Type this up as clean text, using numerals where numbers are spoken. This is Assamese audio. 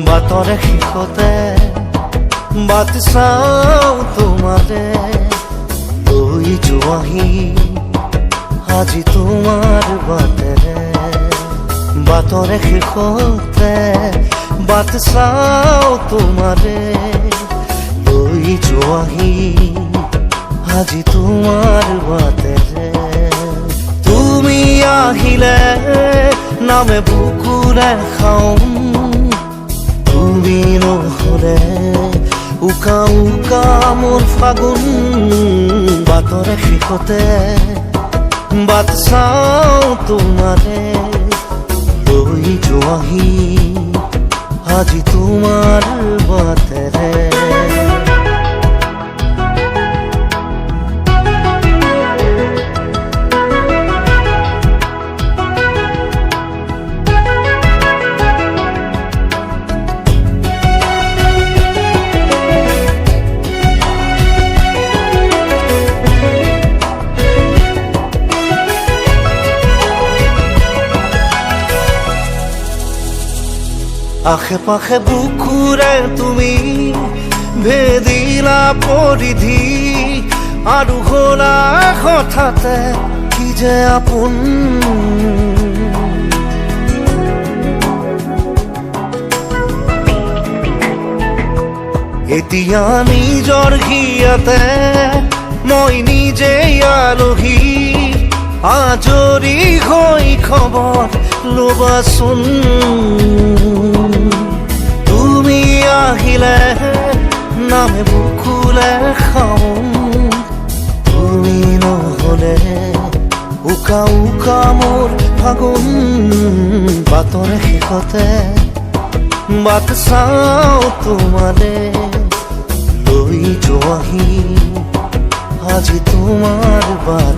বাটৰে শেষতে বাট চাওঁ তোমাৰে লৈ যোৱাহি আজি তোমাৰ বাটেৰে বাটৰে শেষতে বাট চাওঁ তোমাৰে লৈ যোৱাহি আজি তোমাৰ বাটেৰে তুমি আহিলে নামে বুকুৰে খাওঁ তুমি নহ'লে উকা উকা মোৰ ফাগুন বাটৰে শেষতে বাট চাওঁ তোমাৰে লৈ যোৱাহি আজি তোমাৰ বাটেৰে আশে পাশে বুকুৰে তুমি ভেদিলা পৰিধি আৰু হ'লা হঠাতে কি যে আপোন এতিয়া নিজৰ হিয়াতে মই নিজেই আলহী আজৰি হৈ খবৰ ল'বাচোন তুমি আহিলে নামে বুকুলে খাওঁ তুমি নহ'লে উকা উকা মোৰ ফাগুন বাটৰে শেষতে বাট চাওঁ তোমাৰে লৈ যোৱাহি আজি তোমাৰ বাট